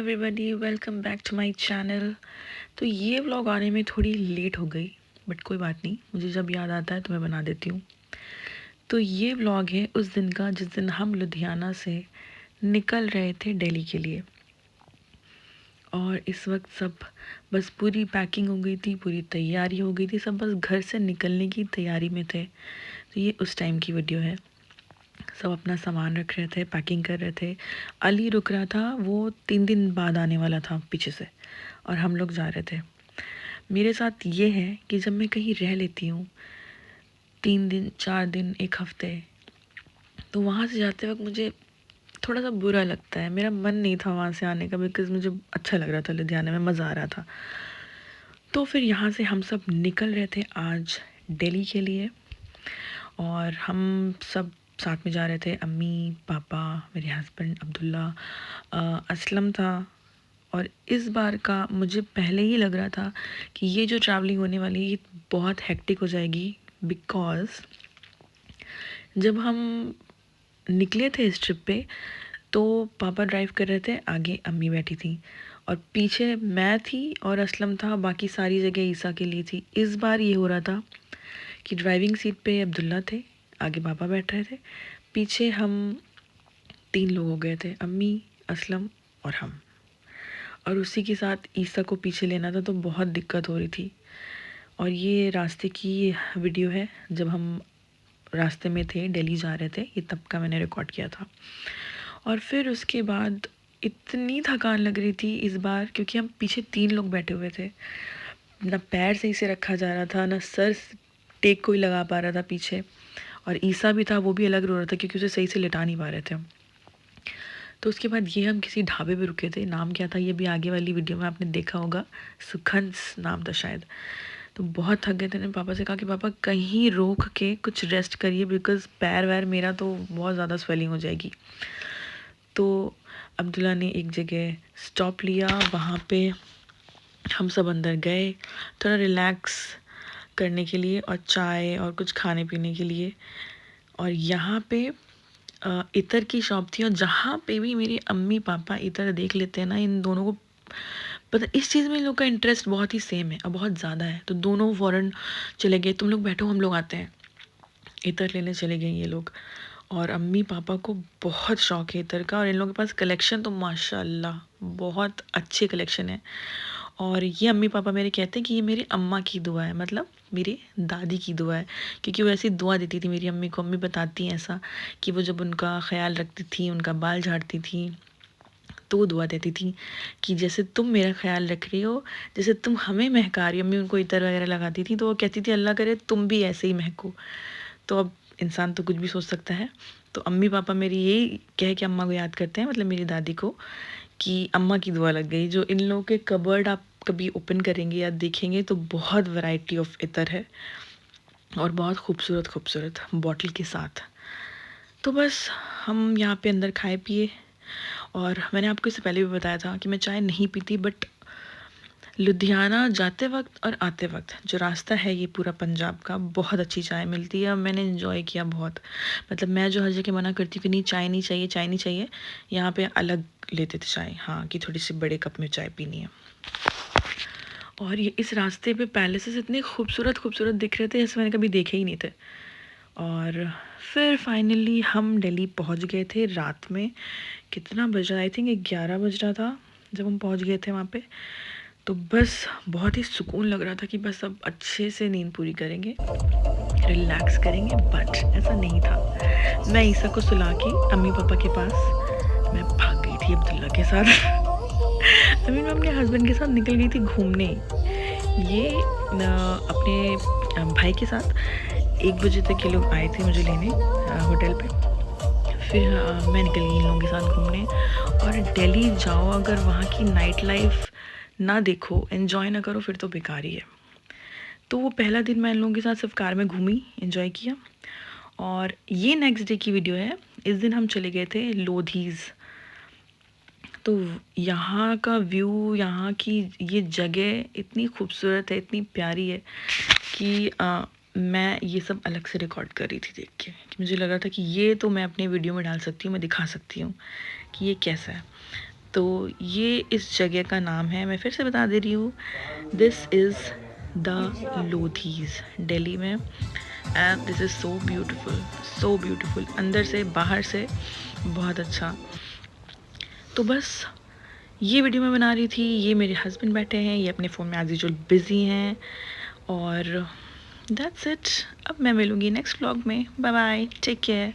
Everybody, welcome back to my channel. तो ये vlog आने में थोड़ी लेट हो गई, बट कोई बात नहीं, मुझे जब याद आता है तो मैं बना देती हूँ। तो ये व्लॉग है उस दिन का जिस दिन हम लुधियाना से निकल रहे थे दिल्ली के लिए। और इस वक्त सब बस पूरी पैकिंग हो गई थी, पूरी तैयारी हो गई थी, सब बस घर से निकलने की तैयारी में थे। तो ये उस टाइम की वीडियो है। सब अपना सामान रख रहे थे, पैकिंग कर रहे थे। अली रुक रहा था, वो 3 दिन बाद आने वाला था पीछे से, और हम लोग जा रहे थे। मेरे साथ ये है कि जब मैं कहीं रह लेती हूँ 3 दिन 4 दिन 1 हफ्ते, तो वहाँ से जाते वक्त मुझे थोड़ा सा बुरा लगता है। मेरा मन नहीं था वहाँ से आने का, बिकॉज़ मुझे अच्छा लग रहा था, लुधियाना में मज़ा आ रहा था। तो फिर यहाँ से हम सब निकल रहे थे आज दिल्ली के लिए, और हम सब साथ में जा रहे थे। अम्मी, पापा, मेरे हस्बैंड अब्दुल्ला, असलम था। और इस बार का मुझे पहले ही लग रहा था कि ये जो ट्रैवलिंग होने वाली है ये बहुत हेक्टिक हो जाएगी, बिकॉज़ जब हम निकले थे इस ट्रिप पे तो पापा ड्राइव कर रहे थे, आगे अम्मी बैठी थी और पीछे मैं थी और असलम था। बाकी सारी जगह ईसा के लिए थी। इस बार ये हो रहा था कि ड्राइविंग सीट पे अब्दुल्ला थे, आगे पापा बैठ रहे थे, पीछे हम 3 लोग हो गए थे, अम्मी, असलम और हम। और उसी के साथ ईसा को पीछे लेना था, तो बहुत दिक्कत हो रही थी। और ये रास्ते की वीडियो है जब हम रास्ते में थे, दिल्ली जा रहे थे, ये तब का मैंने रिकॉर्ड किया था। और फिर उसके बाद इतनी थकान लग रही थी इस बार, क्योंकि हम पीछे 3 लोग बैठे हुए थे। ना पैर सही से रखा जा रहा था, ना सर टेक कोई लगा पा रहा था पीछे। और ईसा भी था, वो भी अलग रो रहा था क्योंकि उसे सही से लिटा नहीं पा रहे थे हम। तो उसके बाद ये हम किसी ढाबे पे रुके थे, नाम क्या था ये भी आगे वाली वीडियो में आपने देखा होगा, सुखंस नाम था शायद। तो बहुत थक गए थे, मैंने पापा से कहा कि पापा कहीं रोक के कुछ रेस्ट करिए, बिकॉज़ पैर वैर मेरा तो बहुत ज़्यादा स्वेलिंग हो जाएगी। तो अब्दुल्ला ने एक जगह स्टॉप लिया, वहाँ पे हम सब अंदर गए थोड़ा रिलैक्स करने के लिए, और चाय और कुछ खाने पीने के लिए। और यहाँ पे इतर की शॉप थी, और जहाँ पे भी मेरी अम्मी पापा इतर देख लेते हैं ना, इन दोनों को पता इस चीज़ में इन लोग का इंटरेस्ट बहुत ही सेम है और बहुत ज़्यादा है। तो दोनों फ़ौरन चले गए, तुम लोग बैठो हम लोग आते हैं। इतर लेने चले गए ये लोग। और अम्मी पापा को बहुत शौक है इतर का, और इन लोगों के पास कलेक्शन तो माशाल्लाह बहुत अच्छे कलेक्शन है। और ये अम्मी पापा मेरे कहते हैं कि ये मेरी अम्मा की दुआ है, मतलब मेरी दादी की दुआ है, क्योंकि वो ऐसी दुआ देती थी मेरी अम्मी को। अम्मी बताती हैं ऐसा कि वो जब उनका ख्याल रखती थी, उनका बाल झाड़ती थी, तो वो दुआ देती थी कि जैसे तुम मेरा ख्याल रख रही हो, जैसे तुम हमें महका रही हो। अम्मी उनको इतर वगैरह लगाती थी, तो वो कहती थी अल्लाह करे तुम भी ऐसे ही महको। तो अब इंसान तो कुछ भी सोच सकता है। तो अम्मी पापा मेरी यही कह के अम्मा को याद करते हैं, मतलब मेरी दादी को, कि अम्मा की दुआ लग गई। जो इन लोगों के कबर्ड आप कभी ओपन करेंगे या देखेंगे तो बहुत वैरायटी ऑफ इतर है, और बहुत खूबसूरत खूबसूरत बॉटल के साथ। तो बस हम यहाँ पे अंदर खाए पिए। और मैंने आपको इससे पहले भी बताया था कि मैं चाय नहीं पीती, बट लुधियाना जाते वक्त और आते वक्त जो रास्ता है ये पूरा पंजाब का, बहुत अच्छी चाय मिलती है और मैंने इन्जॉय किया बहुत। मतलब मैं जो हर जगह मना करती हूँ कि नहीं चाय नहीं चाहिए, चाय नहीं चाहिए, यहाँ पे अलग लेते थे चाय, हाँ, कि थोड़ी सी बड़े कप में चाय पीनी है। और ये इस रास्ते पे पैलेसेस इतने खूबसूरत खूबसूरत दिख रहे थे जैसे मैंने कभी देखे ही नहीं थे। और फिर फाइनली हम दिल्ली पहुँच गए थे रात में। कितना बज रहा, आई थिंक 11 बज रहा था जब हम पहुँच गए थे वहाँ पे। तो बस बहुत ही सुकून लग रहा था कि बस अब अच्छे से नींद पूरी करेंगे, रिलैक्स करेंगे। बट ऐसा नहीं था। मैं ईसा को सुला के अम्मी पापा के पास मैं भाग गई थी अब्दुल्ला के साथ। मैं अपने हस्बैंड के साथ निकल गई थी घूमने। ये अपने भाई के साथ 1 बजे तक ये लोग आए थे मुझे लेने होटल पे। फिर मैं निकल गई इन लोगों के साथ घूमने। और दिल्ली जाओ अगर वहाँ की नाइट लाइफ ना देखो, एंजॉय ना करो, फिर तो बेकार ही है। तो वो पहला दिन मैं इन लोगों के साथ सिर्फ कार में घूमी, एंजॉय किया। और ये नेक्स्ट डे की वीडियो है। इस दिन हम चले गए थे लोधीज़। तो यहाँ का व्यू, यहाँ की ये जगह इतनी खूबसूरत है, इतनी प्यारी है कि मैं ये सब अलग से रिकॉर्ड कर रही थी देख के, कि मुझे लग रहा था कि ये तो मैं अपने वीडियो में डाल सकती हूँ, मैं दिखा सकती हूँ कि ये कैसा है। तो ये इस जगह का नाम है, मैं फिर से बता दे रही हूँ, दिस इज़ द लोधीज़, दिल्ली में। And this is so beautiful, so beautiful, अंदर से बाहर से बहुत अच्छा। तो बस ये वीडियो मैं बना रही थी, ये मेरे हस्बैंड बैठे हैं, ये अपने फ़ोन में एज़ यूजुअल बिज़ी हैं, और दैट्स इट। अब मैं मिलूँगी नेक्स्ट व्लॉग में। Bye bye, take care.